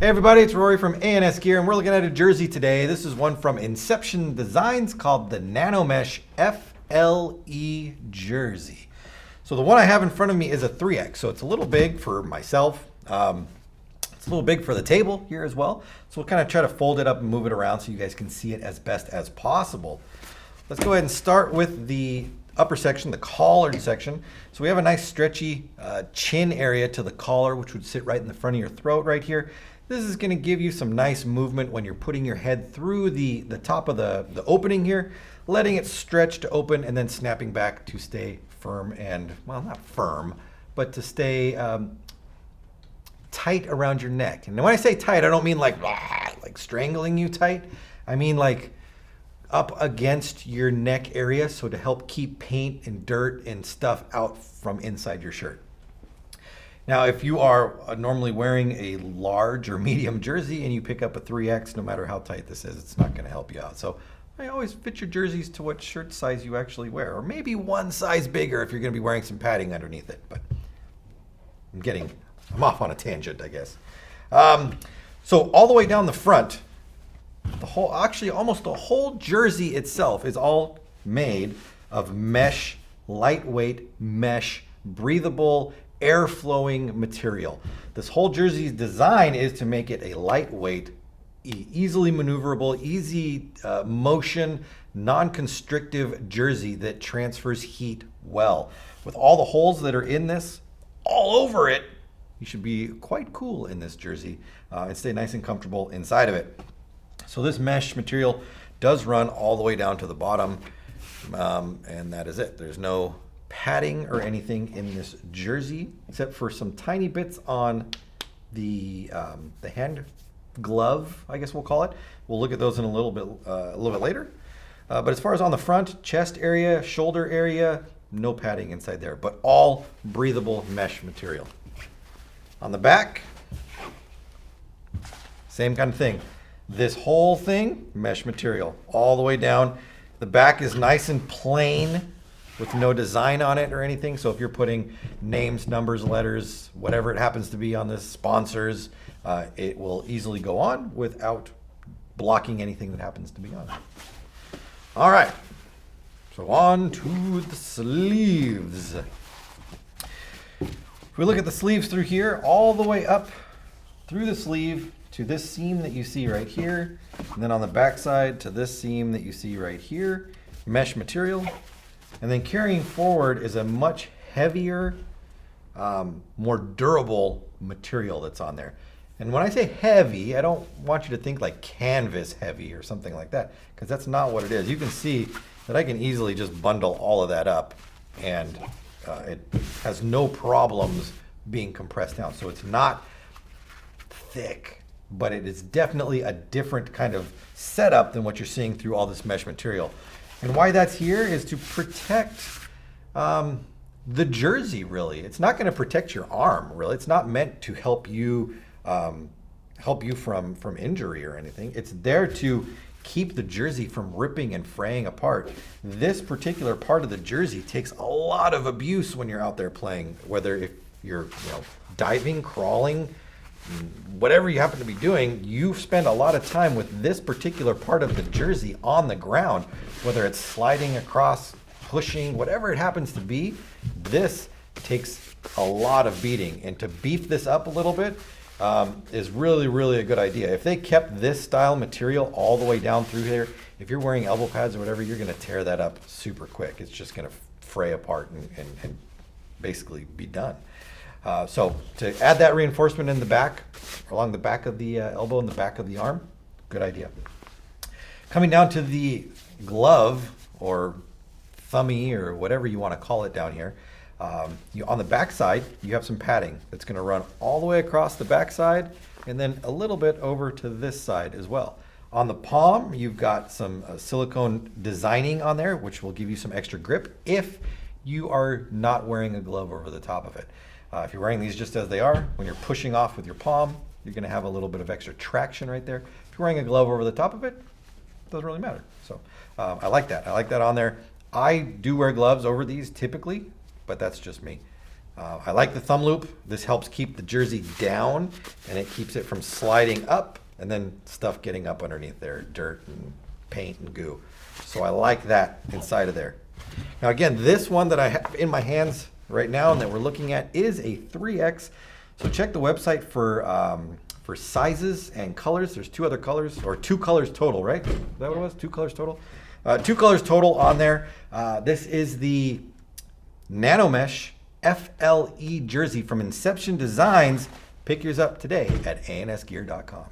Hey everybody, it's Rory from A&S Gear, and we're looking at a jersey today. This is one from Inception Designs called the Nanomesh FLE jersey. So the one I have in front of me is a 3X, so it's a little big for myself. It's a little big for the table here as well. So we'll kind of try to fold it up and move it around so you guys can see it as best as possible. Let's go ahead and start with the upper section, the collar section. So we have a nice stretchy chin area to the collar, which would sit right in the front of your throat right here. This is going to give you some nice movement when you're putting your head through the top of the opening here, letting it stretch to open and then snapping back to stay firm and, well, not firm, but to stay tight around your neck. And when I say tight, I don't mean like strangling you tight. I mean like up against your neck area, so to help keep paint and dirt and stuff out from inside your shirt. Now, if you are normally wearing a large or medium jersey and you pick up a 3X, no matter how tight this is, it's not going to help you out. So I always fit your jerseys to what shirt size you actually wear, or maybe one size bigger if you're going to be wearing some padding underneath it. But I'm off on a tangent, I guess. So all the way down the front, almost the whole jersey itself is all made of mesh, lightweight mesh, breathable, air-flowing material. This whole jersey's design is to make it a lightweight, easily maneuverable, easy motion, non-constrictive jersey that transfers heat well. With all the holes that are in this, all over it, you should be quite cool in this jersey and stay nice and comfortable inside of it. So this mesh material does run all the way down to the bottom, and that is it. There's no padding or anything in this jersey except for some tiny bits on the hand glove, I guess we'll call it. We'll look at those in a little bit later. But as far as on the front, chest area, shoulder area, no padding inside there, but all breathable mesh material. On the back, same kind of thing. This whole thing, mesh material, all the way down. The back is nice and plain with no design on it or anything. So if you're putting names, numbers, letters, whatever it happens to be on this, sponsors, it will easily go on without blocking anything that happens to be on it. All right, so on to the sleeves. If we look at the sleeves through here, all the way up through the sleeve to this seam that you see right here, and then on the back side to this seam that you see right here, mesh material. And then carrying forward is a much heavier, more durable material that's on there. And when I say heavy, I don't want you to think like canvas heavy or something like that, because that's not what it is. You can see that I can easily just bundle all of that up, and it has no problems being compressed down. So it's not thick, but it is definitely a different kind of setup than what you're seeing through all this mesh material. And why that's here is to protect the jersey, really. It's not going to protect your arm, really. It's not meant to help you from injury or anything. It's there to keep the jersey from ripping and fraying apart. This particular part of the jersey takes a lot of abuse when you're out there playing, whether if you're diving, crawling, whatever you happen to be doing, you spend a lot of time with this particular part of the jersey on the ground, whether it's sliding across, pushing, whatever it happens to be. This takes a lot of beating, and to beef this up a little bit is really, really a good idea. If they kept this style material all the way down through here, if you're wearing elbow pads or whatever, you're going to tear that up super quick. It's just going to fray apart and basically be done. So to add that reinforcement in the back, along the back of the elbow and the back of the arm, good idea. Coming down to the glove or thumbie or whatever you want to call it down here, on the back side, you have some padding that's going to run all the way across the back side and then a little bit over to this side as well. On the palm, you've got some silicone designing on there, which will give you some extra grip if you are not wearing a glove over the top of it. If you're wearing these just as they are, when you're pushing off with your palm, you're going to have a little bit of extra traction right there. If you're wearing a glove over the top of it, it doesn't really matter. So I like that. I like that on there. I do wear gloves over these typically, but that's just me. I like the thumb loop. This helps keep the jersey down, and it keeps it from sliding up and then stuff getting up underneath there, dirt and paint and goo. So I like that inside of there. Now again, this one that I have in my hands right now and that we're looking at is a 3X. So check the website for sizes and colors. There's two other colors, or 2 colors total, right? Is that what it was? 2 colors total? 2 colors total on there. This is the Nanomesh FLE jersey from Inception Designs. Pick yours up today at ansgear.com.